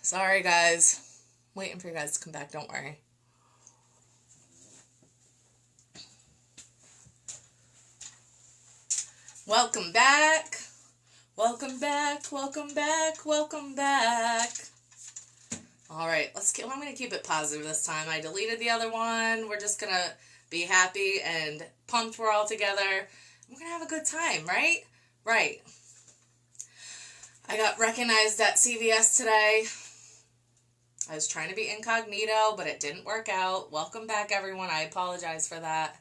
Sorry, guys. Waiting for you guys to come back. Don't worry. Welcome back. Welcome back. Welcome back. Welcome back. All right. I'm going to keep it positive this time. I deleted the other one. We're just going to be happy and pumped we're all together. We're going to have a good time, right? Right. I got recognized at CVS today. I was trying to be incognito, but it didn't work out. Welcome back, everyone. I apologize for that.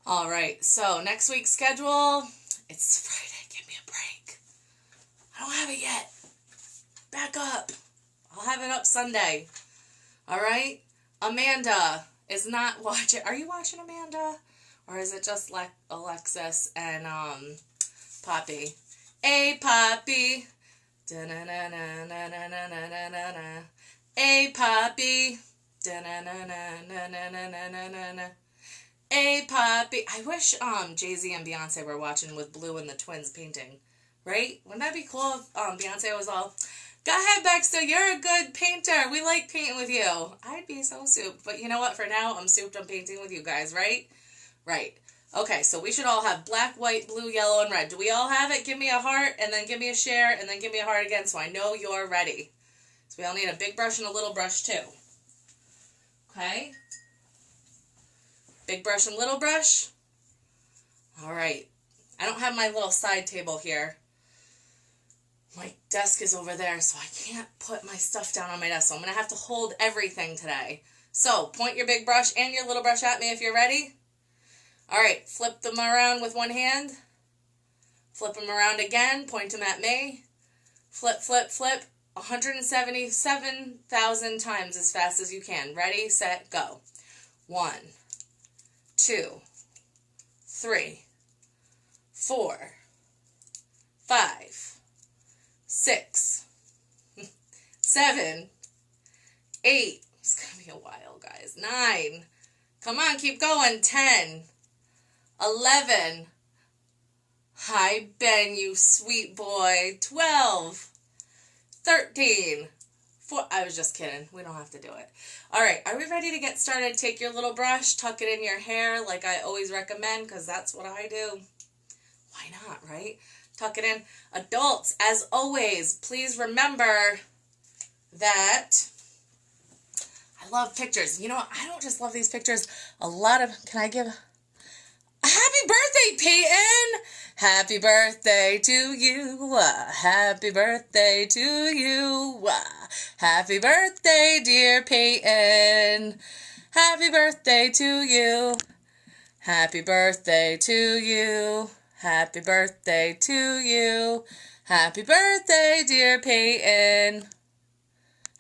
All right, so next week's schedule, it's Friday. Give me a break. I don't have it yet. Back up. I'll have it up Sunday. All right? Amanda is not watching. Are you watching, Amanda? Or is it just Alexis and Poppy? Hey, Poppy. Da-na-na-na-na-na-na-na-na-na. Hey, Poppy. Da-na-na-na-na-na-na-na-na. Hey, Poppy. I wish Jay-Z and Beyonce were watching with Blue and the twins painting. Right? Wouldn't that be cool if Beyonce was all, go ahead, Baxter, you're a good painter. We like painting with you. I'd be so souped. But you know what? For now, I'm souped on painting with you guys, right? Right. Okay, so we should all have black, white, blue, yellow, and red. Do we all have it? Give me a heart, and then give me a share, and then give me a heart again so I know you're ready. So we all need a big brush and a little brush, too. Okay? Big brush and little brush. All right. I don't have my little side table here. My desk is over there, so I can't put my stuff down on my desk. So I'm going to have to hold everything today. So point your big brush and your little brush at me if you're ready. All right. Flip them around with one hand. Flip them around again. Point them at me. Flip, flip, flip. 177,000 times as fast as you can. Ready, set, go. 1, 2, 3, 4, 5, 6, 7, 8. It's going to be a while, guys. 9. Come on, keep going. 10, 11. Hi, Ben, you sweet boy. 12, 13. 4. I was just kidding. We don't have to do it. All right. Are we ready to get started? Take your little brush, tuck it in your hair like I always recommend because that's what I do. Why not, right? Tuck it in. Adults, as always, please remember that I love pictures. You know what? I don't just love these pictures. Can I give... Happy birthday, Peyton! Happy birthday to you. Happy birthday to you. Happy birthday, dear Peyton. Happy birthday to you. Happy birthday to you. Happy birthday to you. Happy birthday, dear Peyton.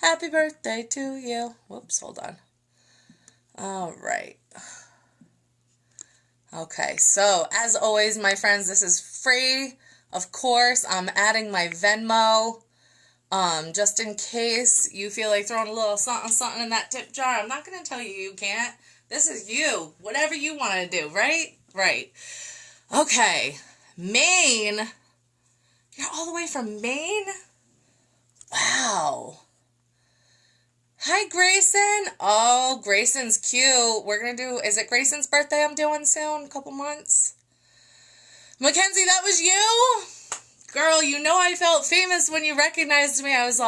Happy birthday to you. Whoops, hold on. All right. Okay, so as always, my friends, this is free. Of course, I'm adding my Venmo, just in case you feel like throwing a little something in that tip jar. I'm not going to tell you you can't. This is you. Whatever you want to do, right? Right. Okay, Maine. You're all the way from Maine? Wow. Hi, Grayson. Oh, Grayson's cute. We're going to do, is it Grayson's birthday I'm doing soon? A couple months? Mackenzie, that was you? Girl, you know I felt famous when you recognized me. I was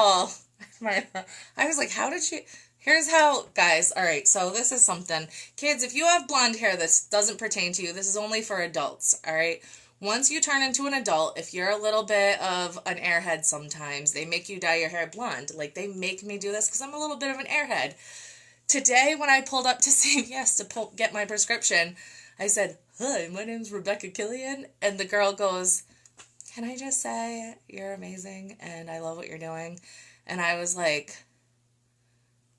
like, how did she... Here's how, guys. All right, so this is something. Kids, if you have blonde hair, this doesn't pertain to you. This is only for adults, all right? Once you turn into an adult, if you're a little bit of an airhead sometimes, they make you dye your hair blonde. Like, they make me do this because I'm a little bit of an airhead. Today, when I pulled up to CVS to get my prescription, I said, hi, my name's Rebecca Killian. And the girl goes, can I just say you're amazing and I love what you're doing? And I was like,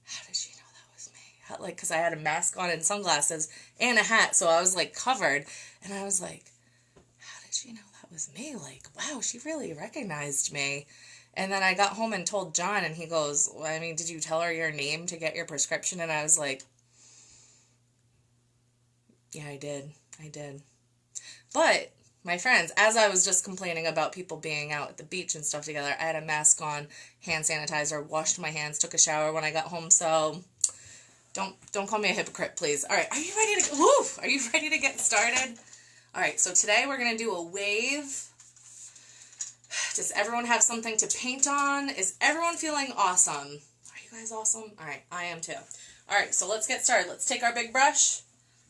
how did she know that was me? Like, because I had a mask on and sunglasses and a hat, so I was, like, covered. And I was like, you know that was me. Like, wow, she really recognized me. And then I got home and told John, and he goes, well, I mean, did you tell her your name to get your prescription? And I was like, yeah, I did. But my friends, as I was just complaining about people being out at the beach and stuff together, I had a mask on, hand sanitizer, washed my hands, took a shower when I got home, so don't call me a hypocrite, please. All right, are you ready to get started? All right, so today we're going to do a wave. Does everyone have something to paint on? Is everyone feeling awesome? Are you guys awesome? All right, I am too. All right, so let's get started. Let's take our big brush.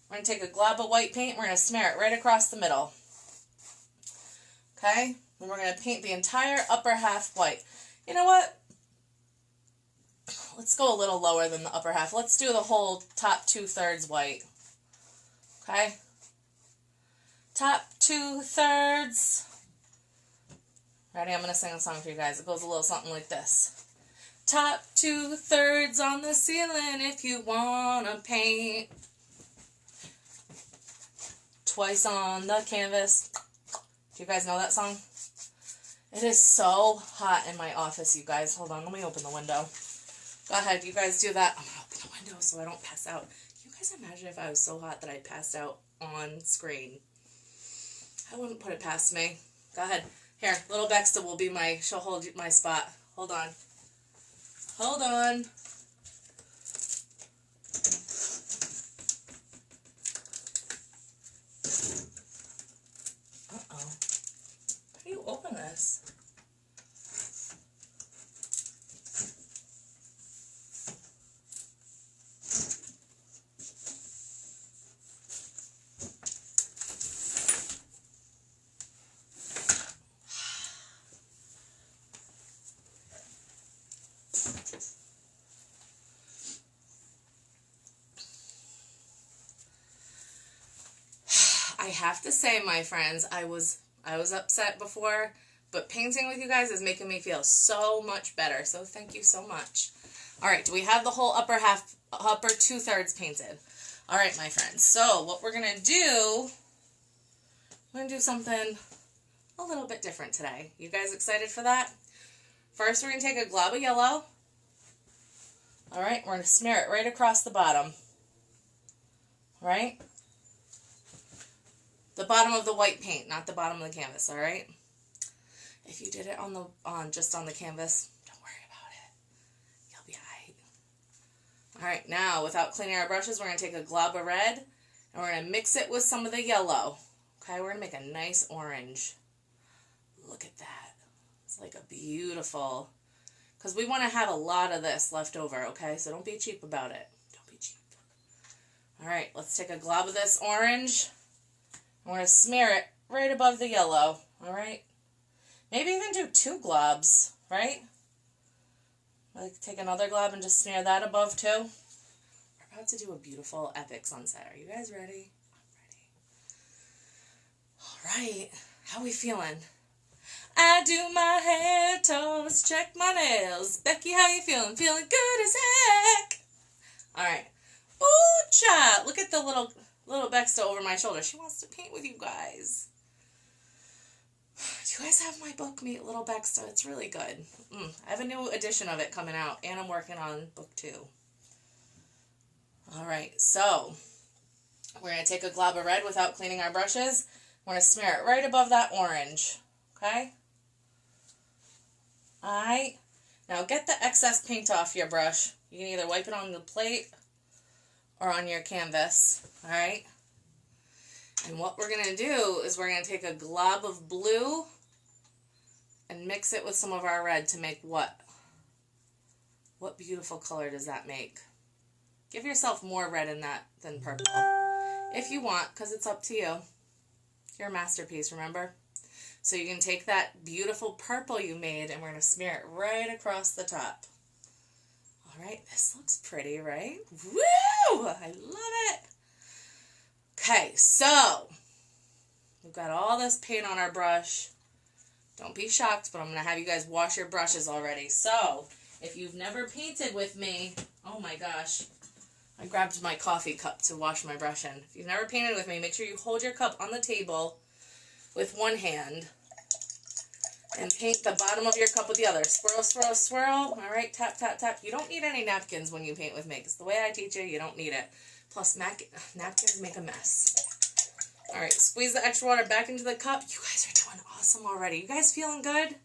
We're going to take a glob of white paint. We're going to smear it right across the middle. Okay? And we're going to paint the entire upper half white. You know what? Let's go a little lower than the upper half. Let's do the whole top 2/3 white. Okay? Top 2/3. Ready? I'm going to sing a song for you guys. It goes a little something like this. Top 2/3 on the ceiling if you want to paint. Twice on the canvas. Do you guys know that song? It is so hot in my office, you guys. Hold on, let me open the window. Go ahead, you guys do that. I'm going to open the window so I don't pass out. Can you guys imagine if I was so hot that I passed out on screen? I wouldn't put it past me. Go ahead. Here, little Bexta will be she'll hold my spot. Hold on. Hold on. Uh-oh. How do you open this? I have to say, my friends, I was upset before, but painting with you guys is making me feel so much better. So thank you so much. All right, do we have the whole upper 2/3 painted? All right, my friends. So what we're gonna do, we're gonna do something a little bit different today. You guys excited for that? First, we're gonna take a glob of yellow. All right, we're gonna smear it right across the bottom. All right. The bottom of the white paint, not the bottom of the canvas, all right? If you did it just on the canvas, don't worry about it. You'll be all right. All right, now, without cleaning our brushes, we're going to take a glob of red, and we're going to mix it with some of the yellow. Okay, we're going to make a nice orange. Look at that. It's like a beautiful, because we want to have a lot of this left over, okay? So don't be cheap about it. Don't be cheap. All right, let's take a glob of this orange. We're going to smear it right above the yellow, all right? Maybe even do 2 globs, right? Like take another glob and just smear that above too. We're about to do a beautiful epic sunset. Are you guys ready? I'm ready. All right. How we feeling? I do my hair, toes, check my nails. Becky, how you feeling? Feeling good as heck. All right. Ooh, child. Look at the little Bexta over my shoulder. She wants to paint with you guys. Do you guys have my book, Meet Little Bexta? It's really good. I have a new edition of it coming out, and I'm working on book 2. All right, so we're going to take a glob of red without cleaning our brushes. We're going to smear it right above that orange, okay? All right. Now get the excess paint off your brush. You can either wipe it on the plate or on your canvas, all right? And what we're going to do is we're going to take a glob of blue and mix it with some of our red to make what? What beautiful color does that make? Give yourself more red in that than purple, if you want, because it's up to you. You're a masterpiece, remember? So you can take that beautiful purple you made and we're going to smear it right across the top. All right, this looks pretty, right? Woo! I love it. Okay, so we've got all this paint on our brush. Don't be shocked, but I'm going to have you guys wash your brushes already. So if you've never painted with me, oh my gosh, I grabbed my coffee cup to wash my brush in. If you've never painted with me, make sure you hold your cup on the table with one hand and paint the bottom of your cup with the other. Swirl, swirl, swirl. All right, tap, tap, tap. You don't need any napkins when you paint with me, because the way I teach you, you don't need it. Plus, napkins make a mess. All right, squeeze the extra water back into the cup. You guys are doing awesome already. You guys feeling good?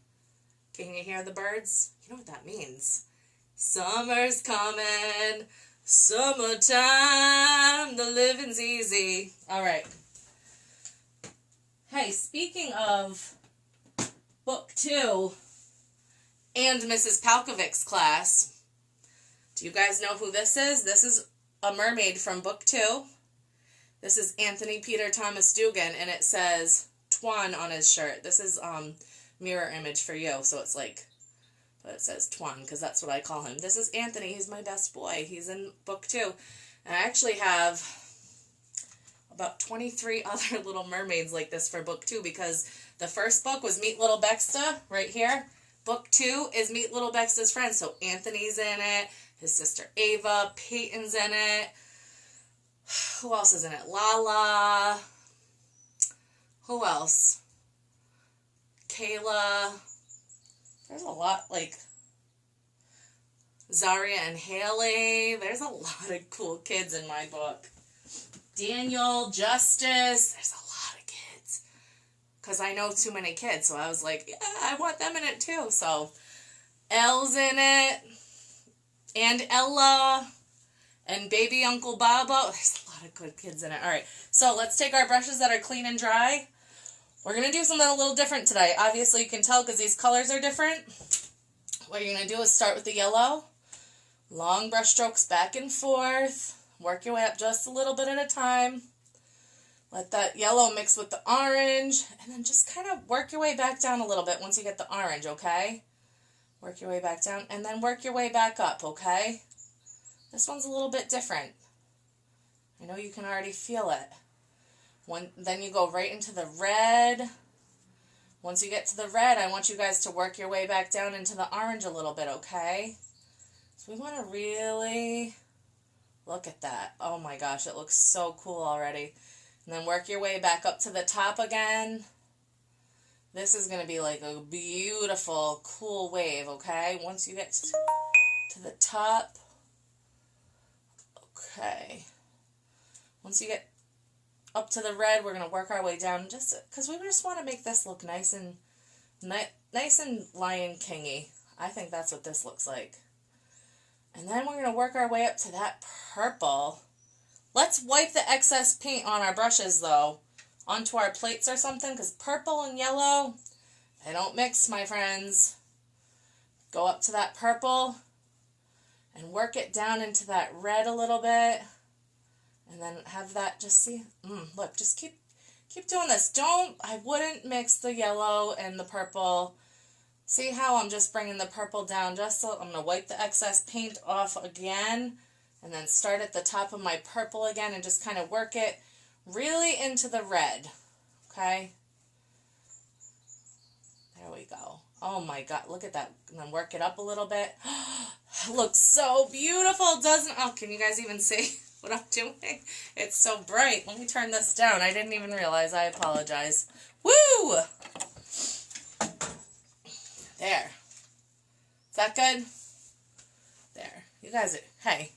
Can you hear the birds? You know what that means. Summer's coming. Summertime. The living's easy. All right. Hey, speaking of book 2 and Mrs. Palkovic's class, do you guys know who this is? This is a mermaid from book 2. This is Anthony Peter Thomas Dugan, and it says Twan on his shirt. This is mirror image for you, so it's like, but it says Twan because that's what I call him. This is Anthony. He's my best boy. He's in book 2. And I actually have about 23 other little mermaids like this for book 2 because the first book was Meet Little Bexta right here. Book 2 is Meet Little Bexta's Friends. So Anthony's in it. His sister Ava. Peyton's in it. Who else is in it? Lala. Who else? Kayla. There's a lot, like Zaria and Haley. There's a lot of cool kids in my book. Daniel, Justice. There's a lot of kids. Because I know too many kids. So I was like, yeah, I want them in it too. So Elle's in it. And Ella. And baby Uncle Baba. There's a lot of good kids in it. All right. So let's take our brushes that are clean and dry. We're going to do something a little different today. Obviously, you can tell because these colors are different. What you're going to do is start with the yellow. Long brush strokes back and forth. Work your way up just a little bit at a time. Let that yellow mix with the orange. And then just kind of work your way back down a little bit once you get the orange, okay? Work your way back down. And then work your way back up, okay? This one's a little bit different. I know you can already feel it. Then you go right into the red. Once you get to the red, I want you guys to work your way back down into the orange a little bit, okay? So we want to really look at that. Oh my gosh, it looks so cool already. And then work your way back up to the top again. This is going to be like a beautiful, cool wave, okay? Once you get to the top. Okay. Once you get up to the red, we're going to work our way down just because we just want to make this look nice and Lion King-y. I think that's what this looks like. And then we're going to work our way up to that purple. Let's wipe the excess paint on our brushes, though, onto our plates or something, because purple and yellow, they don't mix, my friends. Go up to that purple and work it down into that red a little bit. And then have that just see, look, just keep doing this. I wouldn't mix the yellow and the purple. See how I'm just bringing the purple down just so I'm going to wipe the excess paint off again. And then start at the top of my purple again and just kind of work it really into the red. Okay? There we go. Oh my God, look at that. And then work it up a little bit. It looks so beautiful, doesn't it? Oh, can you guys even see what I'm doing? It's so bright. Let me turn this down. I didn't even realize. I apologize. Woo! There. Is that good? There. You guys are, hey.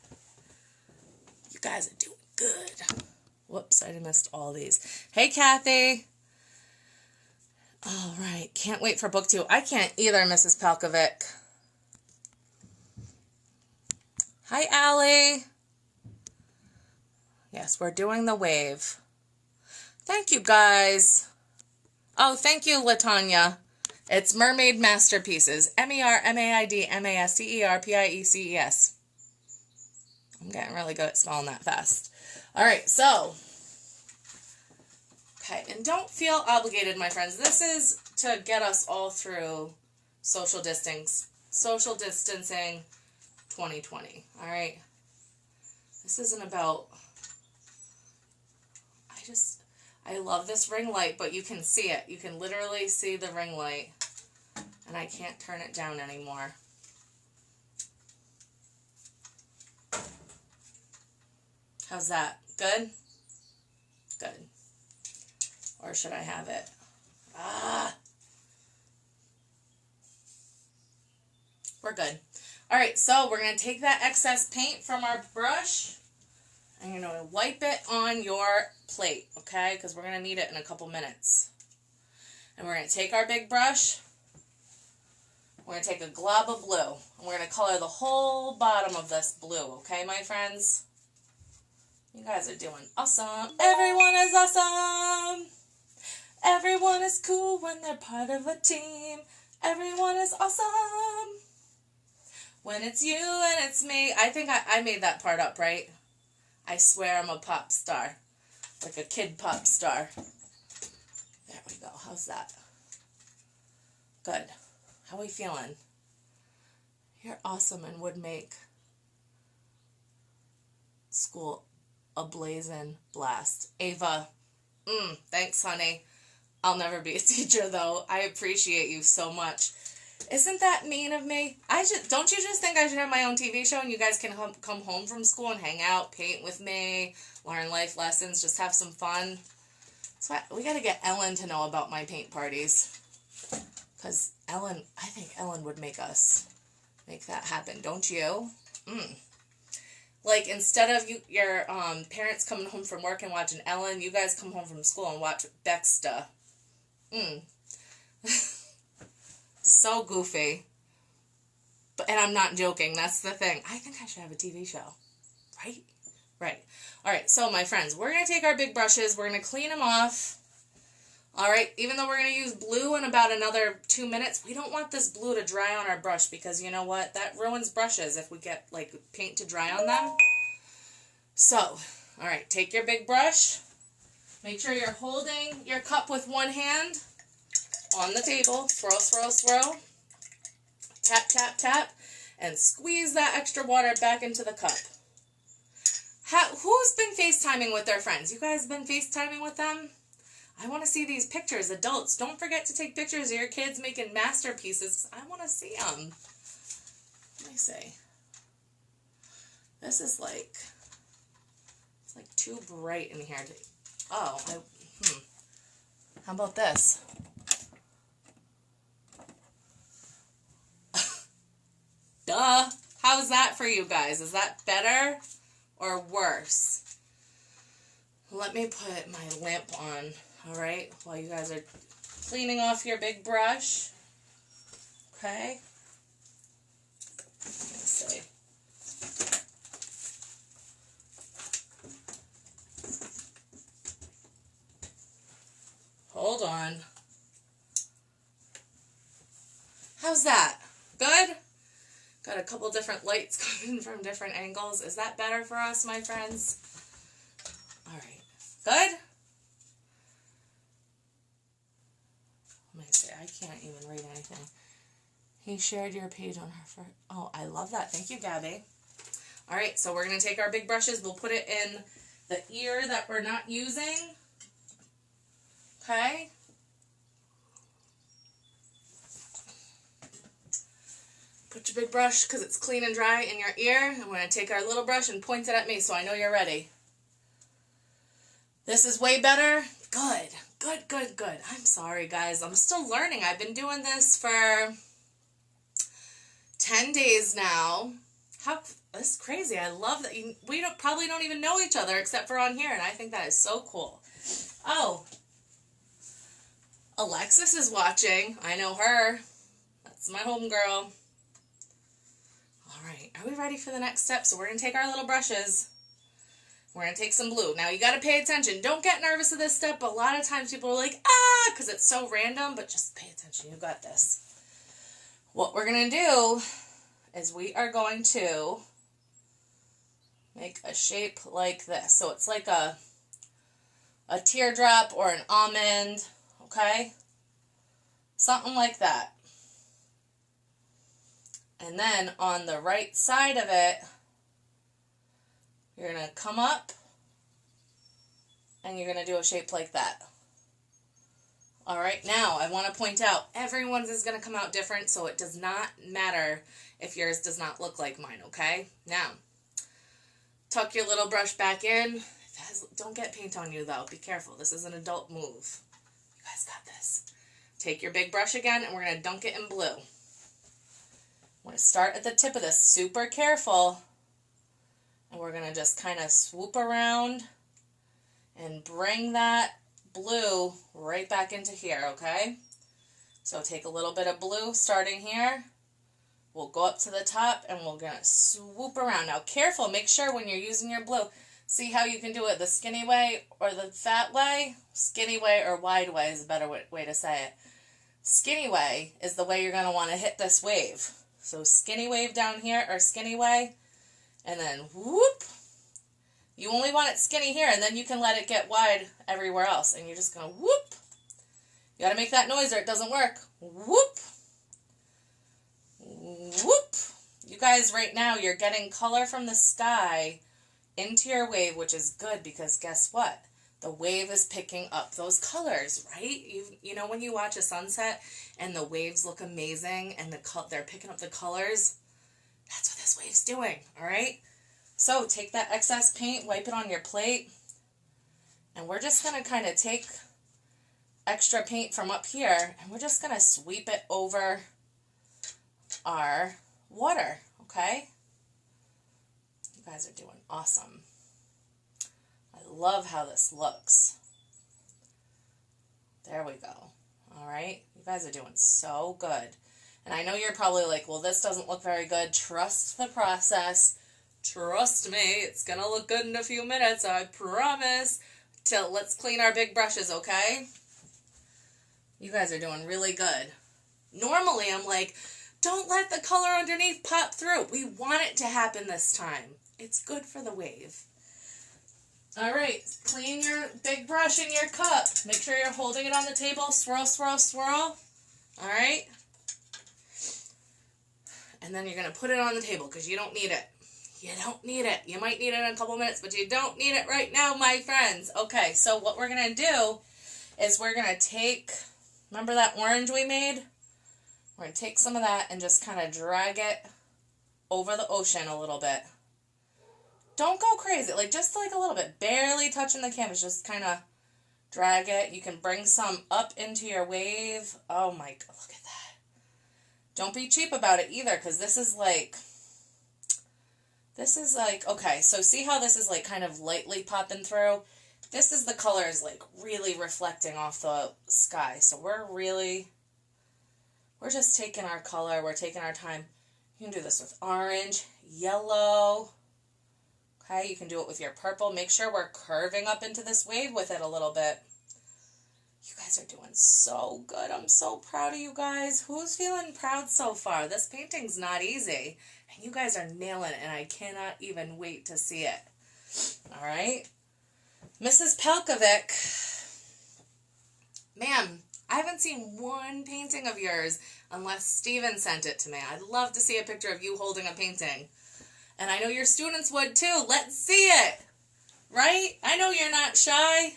You guys are doing good. Whoops, I missed all these. Hey, Kathy. All right. Can't wait for book 2. I can't either, Mrs. Palkovic. Hi, Allie. Yes, we're doing the wave. Thank you, guys. Oh, thank you, LaTanya. It's Mermaid Masterpieces. Mermaid Masterpieces. I'm getting really good at spelling that fast. All right, so. Okay, and don't feel obligated, my friends. This is to get us all through social distancing 2020. All right. This isn't about. I love this ring light, but you can see it. You can literally see the ring light. And I can't turn it down anymore. How's that? Good? Good. Or should I have it? We're good. All right, so we're going to take that excess paint from our brush. And you're going to wipe it on your plate, okay? Because we're going to need it in a couple minutes. And we're going to take our big brush. We're going to take a glob of blue. And we're going to color the whole bottom of this blue, okay, my friends? You guys are doing awesome. Everyone is awesome. Everyone is cool when they're part of a team. Everyone is awesome. When it's you and it's me. I think I made that part up, right? I swear I'm a pop star. Like a kid pop star. There we go. How's that? Good. How are we feeling? You're awesome and would make school a blazing blast. Ava, thanks, honey. I'll never be a teacher, though. I appreciate you so much. Isn't that mean of me? Don't you just think I should have my own TV show and you guys can come home from school and hang out, paint with me, learn life lessons, just have some fun? So we got to get Ellen to know about my paint parties. Because I think Ellen would make that happen, don't you? Like, instead of your parents coming home from work and watching Ellen, you guys come home from school and watch Becksta. So goofy. And I'm not joking. That's the thing. I think I should have a TV show. Right? Right. All right. So, my friends, we're going to take our big brushes. We're going to clean them off. All right. Even though we're going to use blue in about another 2 minutes, we don't want this blue to dry on our brush because you know what? That ruins brushes if we get, like, paint to dry on them. So, all right. Take your big brush. Make sure you're holding your cup with one hand on the table. Swirl, swirl, swirl. Tap, tap, tap. And squeeze that extra water back into the cup. Who's been FaceTiming with their friends? You guys been FaceTiming with them? I want to see these pictures. Adults, don't forget to take pictures of your kids making masterpieces. I want to see them. Let me see. This is like, it's like too bright in here. How about this? Duh. How's that for you guys? Is that better or worse? Let me put my lamp on, all right, while you guys are cleaning off your big brush. Okay? Let's see. Hold on. How's that? Good? Got a couple different lights coming from different angles. Is that better for us, my friends? All right. Good? Let me see. I can't even read anything. He shared your page on her first. Oh, I love that. Thank you, Gabby. All right. So we're going to take our big brushes. We'll put it in the ear that we're not using. Okay? Put your big brush, because it's clean and dry, in your ear. And we're going to take our little brush and point it at me so I know you're ready. This is way better? Good. Good, good, good. I'm sorry, guys. I'm still learning. I've been doing this for 10 days now. That's crazy. I love that. We probably don't even know each other except for on here, and I think that is so cool. Oh. Alexis is watching. I know her. That's my homegirl. All right, are we ready for the next step? So we're going to take our little brushes. We're going to take some blue. Now, you got to pay attention. Don't get nervous of this step. A lot of times people are like, because it's so random, but just pay attention. You got this. What we're going to do is we are going to make a shape like this. So it's like a teardrop or an almond, okay? Something like that. And then on the right side of it, you're going to come up and you're going to do a shape like that. All right, now I want to point out everyone's is going to come out different, so it does not matter if yours does not look like mine, okay? Now, tuck your little brush back in. Don't get paint on you, though. Be careful. This is an adult move. You guys got this. Take your big brush again, and we're going to dunk it in blue. I'm going to start at the tip of this, super careful, And we're going to just kind of swoop around and bring that blue right back into here, okay? So take a little bit of blue starting here. We'll go up to the top and we're going to swoop around. Now careful, make sure when you're using your blue, see how you can do it the skinny way or the fat way? Skinny way or wide way is a better way to say it. Skinny way is the way you're going to want to hit this wave. So skinny wave down here or skinny way, and then whoop. You only want it skinny here, and then you can let it get wide everywhere else. And you're just going to whoop. You got to make that noise or it doesn't work. Whoop. Whoop. You guys, right now, you're getting color from the sky into your wave, which is good because guess what? The wave is picking up those colors, right? You know when you watch a sunset and the waves look amazing and they're picking up the colors? That's what this wave's doing, all right? So take that excess paint, wipe it on your plate, and we're just going to kind of take extra paint from up here and we're just going to sweep it over our water, okay? You guys are doing awesome. I love how this looks. There we go. All right. You guys are doing so good. And I know you're probably like, well, this doesn't look very good. Trust the process. Trust me. It's going to look good in a few minutes. I promise. Let's clean our big brushes, okay? You guys are doing really good. Normally, I'm like, don't let the color underneath pop through. We want it to happen this time. It's good for the wave. All right, clean your big brush in your cup. Make sure you're holding it on the table. Swirl, swirl, swirl. All right. And then you're going to put it on the table because you don't need it. You don't need it. You might need it in a couple minutes, but you don't need it right now, my friends. Okay, so what we're going to do is we're going to take, remember that orange we made? We're going to take some of that and just kind of drag it over the ocean a little bit. Don't go crazy, like just like a little bit, barely touching the canvas, just kind of drag it. You can bring some up into your wave. Oh my God, look at that. Don't be cheap about it either, because this is like, okay, so see how this is like kind of lightly popping through? This is the colors like really reflecting off the sky. So we're just taking our color, we're taking our time. You can do this with orange, yellow. Okay, you can do it with your purple. Make sure we're curving up into this wave with it a little bit. You guys are doing so good. I'm so proud of you guys. Who's feeling proud so far? This painting's not easy. And you guys are nailing it, and I cannot even wait to see it. All right. Mrs. Pelkovic. Ma'am, I haven't seen one painting of yours unless Steven sent it to me. I'd love to see a picture of you holding a painting. And I know your students would too. Let's see it. Right? I know you're not shy.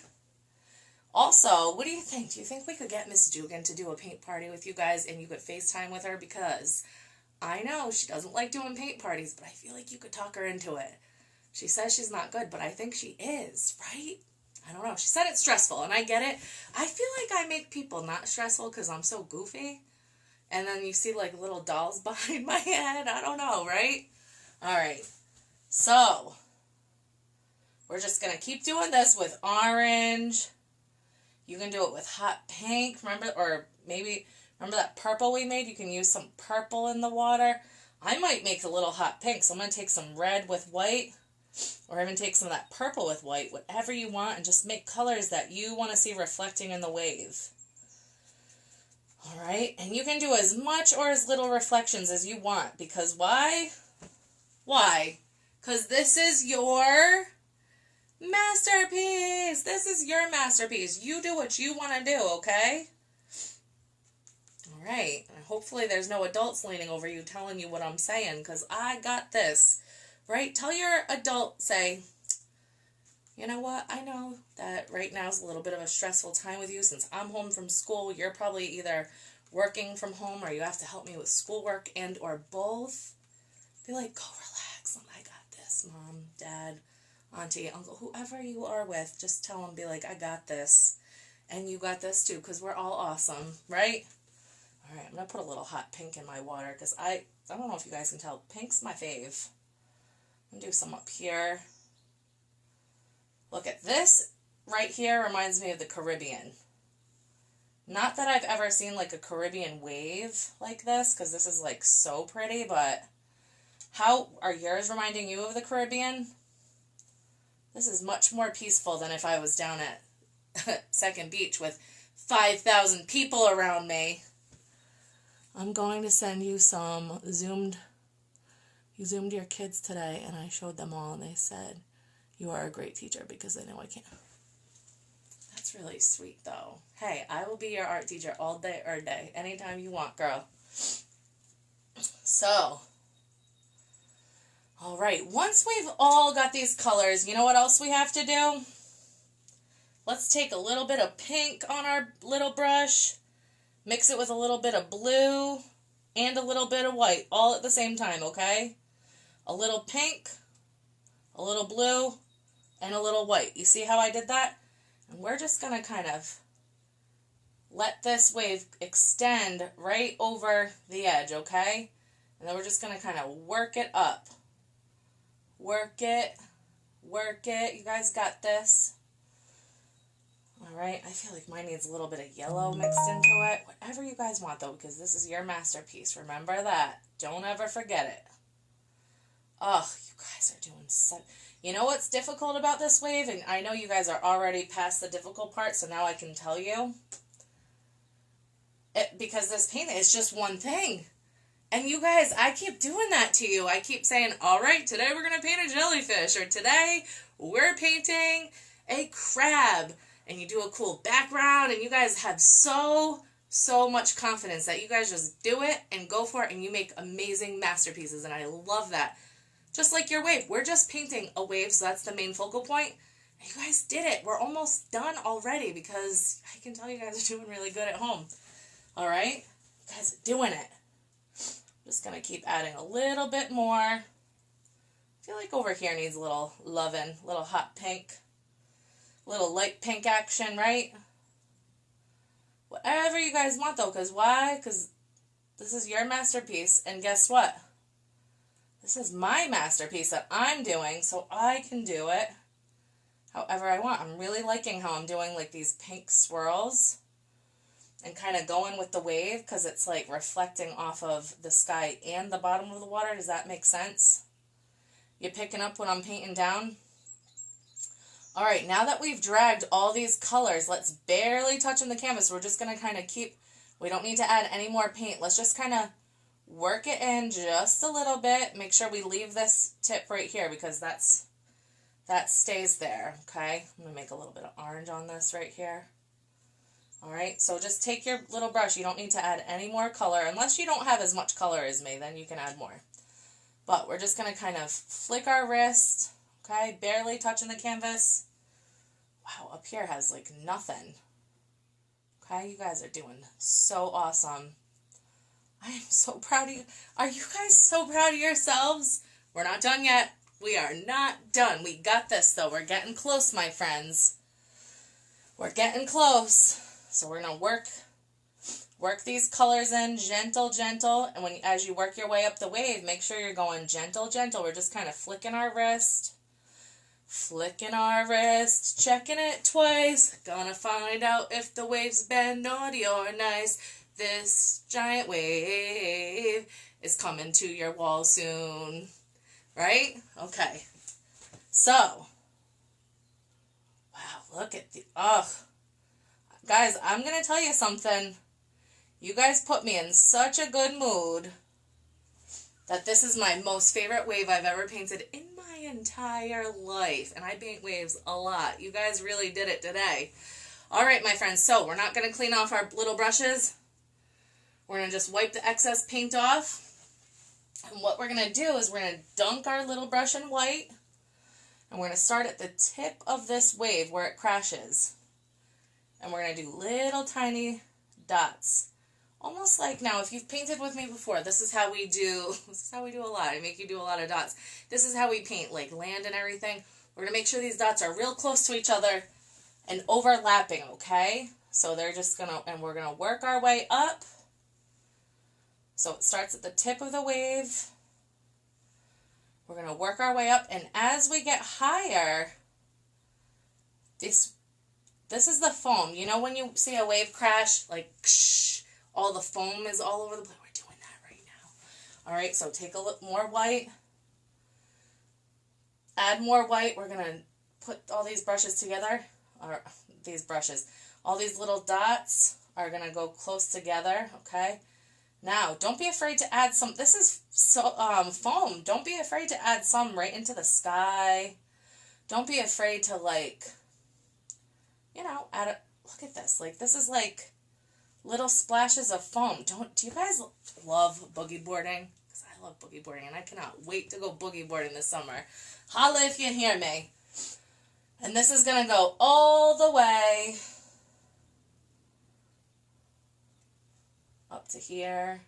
Also, what do you think? Do you think we could get Miss Dugan to do a paint party with you guys and you could FaceTime with her? Because I know she doesn't like doing paint parties, but I feel like you could talk her into it. She says she's not good, but I think she is, right? I don't know. She said it's stressful, and I get it. I feel like I make people not stressful because I'm so goofy. And then you see like little dolls behind my head. I don't know, right? All right, so we're just going to keep doing this with orange. You can do it with hot pink, remember, or maybe, remember that purple we made? You can use some purple in the water. I might make a little hot pink, so I'm going to take some red with white, or even take some of that purple with white, whatever you want, and just make colors that you want to see reflecting in the wave. All right, and you can do as much or as little reflections as you want, because why? Why? Because this is your masterpiece. This is your masterpiece. You do what you want to do, okay? All right. Hopefully there's no adults leaning over you telling you what I'm saying, because I got this. Right? Tell your adult, say, you know what? I know that right now is a little bit of a stressful time with you since I'm home from school. You're probably either working from home or you have to help me with schoolwork and or both. Be like, go relax. I got this, Mom, Dad, Auntie, Uncle, whoever you are with. Just tell them, be like, I got this. And you got this too, because we're all awesome, right? All right, I'm going to put a little hot pink in my water because I don't know if you guys can tell. Pink's my fave. And do some up here. Look at this right here, reminds me of the Caribbean. Not that I've ever seen like a Caribbean wave like this, because this is like so pretty, but how are yours reminding you of the Caribbean? This is much more peaceful than if I was down at Second Beach with 5,000 people around me. I'm going to send you some zoomed. You zoomed your kids today, and I showed them all, and they said, you are a great teacher because they know I can't. That's really sweet, though. Hey, I will be your art teacher all day, every day, anytime you want, girl. So, all right, once we've all got these colors, you know what else we have to do? Let's take a little bit of pink on our little brush, mix it with a little bit of blue and a little bit of white, all at the same time, okay? A little pink, a little blue, and a little white. You see how I did that? And we're just going to kind of let this wave extend right over the edge, okay? And then we're just going to kind of work it up. Work it. Work it. You guys got this. All right. I feel like mine needs a little bit of yellow mixed into it. Whatever you guys want, though, because this is your masterpiece. Remember that. Don't ever forget it. Oh, you guys are doing so... You know what's difficult about this wave? And I know you guys are already past the difficult part, so now I can tell you. Because this painting is just one thing. And you guys, I keep doing that to you. I keep saying, all right, today we're going to paint a jellyfish. Or today we're painting a crab. And you do a cool background. And you guys have so much confidence that you guys just do it and go for it. And you make amazing masterpieces. And I love that. Just like your wave. We're just painting a wave, so that's the main focal point. And you guys did it. We're almost done already because I can tell you guys are doing really good at home. All right? You guys are doing it. I'm just going to keep adding a little bit more. I feel like over here needs a little loving, little hot pink, little light pink action, right? Whatever you guys want, though, because why? Because this is your masterpiece, and guess what? This is my masterpiece that I'm doing, so I can do it however I want. I'm really liking how I'm doing like these pink swirls and kind of going with the wave because it's like reflecting off of the sky and the bottom of the water. Does that make sense? You picking up what I'm painting down? All right, now that we've dragged all these colors, let's barely touch on the canvas. We're just going to kind of keep, we don't need to add any more paint. Let's just kind of work it in just a little bit. Make sure we leave this tip right here because that stays there, okay? I'm going to make a little bit of orange on this right here. All right, so just take your little brush. You don't need to add any more color. Unless you don't have as much color as me, then you can add more. But we're just going to kind of flick our wrist, okay? Barely touching the canvas. Wow, up here has like nothing. Okay, you guys are doing so awesome. I am so proud of you. Are you guys so proud of yourselves? We're not done yet. We are not done. We got this, though. We're getting close, my friends. We're getting close. So we're going to work these colors in gentle, gentle. And as you work your way up the wave, make sure you're going gentle, gentle. We're just kind of flicking our wrist. Flicking our wrist. Checking it twice. Gonna find out if the wave's been naughty or nice. This giant wave is coming to your wall soon. Right? Okay. So. Wow, look at the... Oh. Guys, I'm going to tell you something. You guys put me in such a good mood that this is my most favorite wave I've ever painted in my entire life. And I paint waves a lot. You guys really did it today. All right, my friends. So we're not going to clean off our little brushes. We're going to just wipe the excess paint off. And what we're going to do is we're going to dunk our little brush in white. And we're going to start at the tip of this wave where it crashes. And we're going to do little tiny dots. Almost like, now if you've painted with me before, this is how we do a lot. I make you do a lot of dots. This is how we paint like land and everything. We're going to make sure these dots are real close to each other and overlapping, okay? So they're just going to, and we're going to work our way up. So it starts at the tip of the wave, We're going to work our way up, and as we get higher, this is the foam. You know when you see a wave crash, like all the foam is all over the place? We're doing that right now. All right, so take a little more white. Add more white. We're going to put all these brushes together, or all these little dots are going to go close together, okay? Now, don't be afraid to add some, this is foam. Don't be afraid to add some right into the sky. Don't be afraid to, like, you know, add a, look at this. Like, this is like little splashes of foam. Do you guys love boogie boarding? Because I love boogie boarding, and I cannot wait to go boogie boarding this summer. Holla if you hear me. And this is going to go all the way up to here.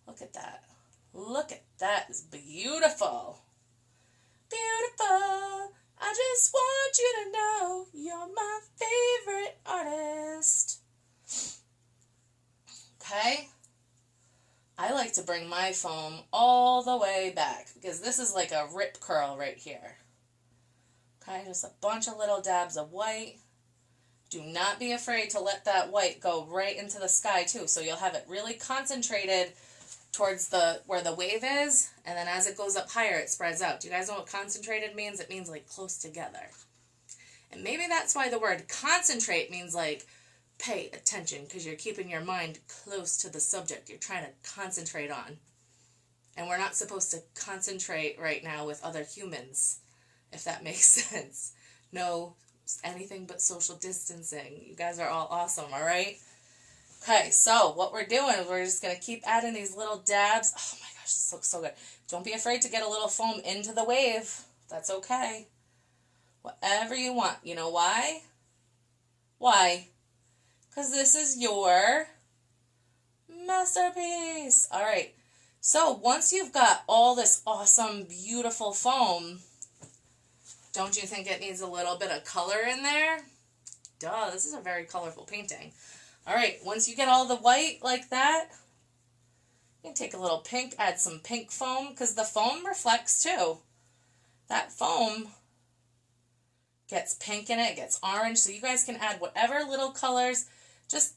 Look at that. Look at that. It's beautiful. Beautiful. I just want you to know you're my favorite artist. Okay? I like to bring my foam all the way back because this is like a rip curl right here. Okay, just a bunch of little dabs of white. Do not be afraid to let that white go right into the sky too. So you'll have it really concentrated towards where the wave is, and then as it goes up higher, it spreads out. Do you guys know what concentrated means? It means like close together. And maybe that's why the word concentrate means like pay attention, because you're keeping your mind close to the subject you're trying to concentrate on. And we're not supposed to concentrate right now with other humans, if that makes sense. No, anything but social distancing. You guys are all awesome, all right? Okay, so what we're doing is we're just going to keep adding these little dabs. Oh my gosh, this looks so good. Don't be afraid to get a little foam into the wave. That's okay. Whatever you want. You know why? Why? Because this is your masterpiece. All right. So once you've got all this awesome, beautiful foam, don't you think it needs a little bit of color in there? Duh, this is a very colorful painting. All right, once you get all the white like that, you can take a little pink, add some pink foam, because the foam reflects too. That foam gets pink in it, gets orange, so you guys can add whatever little colors. Just,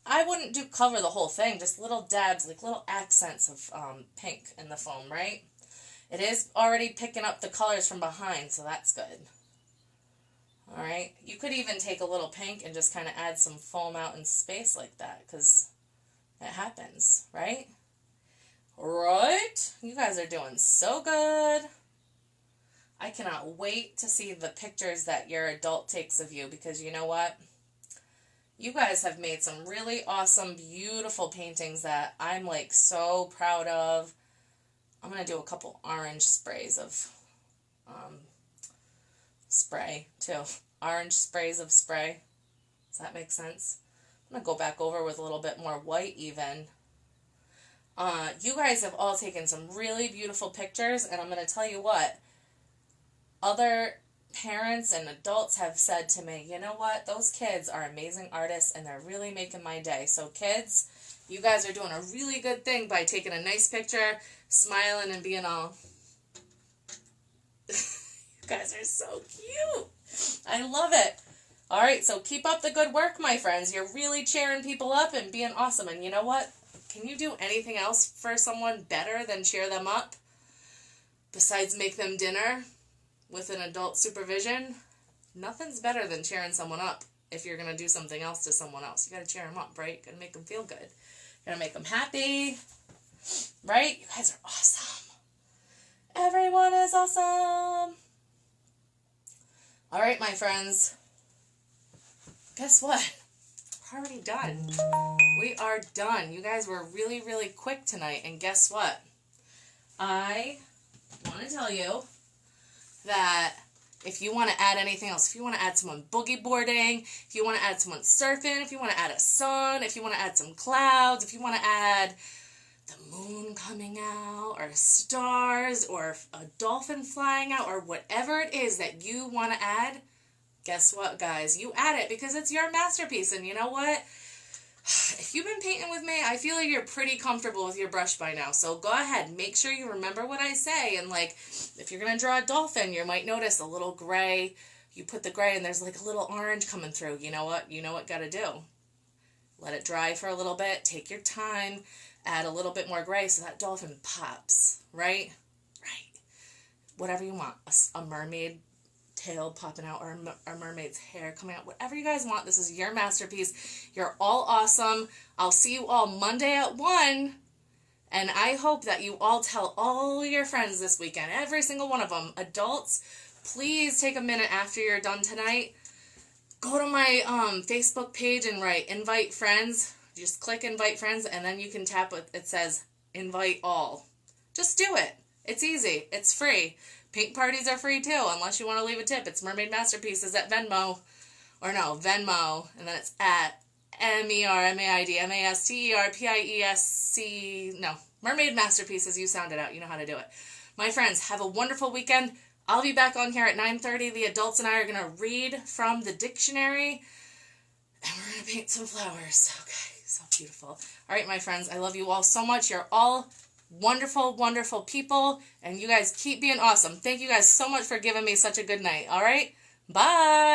I wouldn't cover the whole thing, just little dabs, like little accents of pink in the foam, right? It is already picking up the colors from behind, so that's good. All right, you could even take a little pink and just kind of add some foam out in space like that, because it happens, right? Right? You guys are doing so good. I cannot wait to see the pictures that your adult takes of you, because you know what? You guys have made some really awesome, beautiful paintings that I'm like so proud of. I'm going to do a couple orange sprays of spray too. Orange sprays of spray. Does that make sense? I'm going to go back over with a little bit more white even. You guys have all taken some really beautiful pictures, and I'm going to tell you what. Other parents and adults have said to me, you know what? Those kids are amazing artists, and they're really making my day. So kids, you guys are doing a really good thing by taking a nice picture, smiling, and being all... You guys are so cute. I love it. All right, so keep up the good work, my friends. You're really cheering people up and being awesome. And you know what? Can you do anything else for someone better than cheer them up? Besides make them dinner with an adult supervision? Nothing's better than cheering someone up if you're going to do something else to someone else. You got to cheer them up, right? Got to make them feel good. Got to make them happy, right? You guys are awesome. Everyone is awesome. All right, my friends. Guess what? We're already done. We are done. You guys were really, really quick tonight. And guess what? I want to tell you that if you want to add anything else, if you want to add someone boogie boarding, if you want to add someone surfing, if you want to add a sun, if you want to add some clouds, if you want to add the moon coming out, or stars, or a dolphin flying out, or whatever it is that you want to add, guess what, guys? You add it because it's your masterpiece. And you know what? If you've been painting with me, I feel like you're pretty comfortable with your brush by now. So go ahead, make sure you remember what I say. And like, if you're going to draw a dolphin, you might notice a little gray. You put the gray and there's like a little orange coming through. You know what? You know what got to do. Let it dry for a little bit. Take your time. Add a little bit more gray so that dolphin pops, right? Right. Whatever you want. A mermaid tail popping out, or a mermaid's hair coming out, whatever you guys want. This is your masterpiece. You're all awesome. I'll see you all Monday at 1, and I hope that you all tell all your friends this weekend, every single one of them. Adults, please take a minute after you're done tonight. Go to my Facebook page and write invite friends. Just click invite friends, and then you can tap it says invite all. Just do it. It's easy. It's free. Paint parties are free too, unless you want to leave a tip. It's Mermaid Masterpieces at Venmo. Or no, Venmo. And then it's at MERMAID-MASTERPIESC. No, Mermaid Masterpieces. You sound it out. You know how to do it. My friends, have a wonderful weekend. I'll be back on here at 9:30. The adults and I are going to read from the dictionary. And we're going to paint some flowers. Okay, so beautiful. All right, my friends, I love you all so much. You're all wonderful, wonderful people, and you guys keep being awesome. Thank you guys so much for giving me such a good night. All right, bye.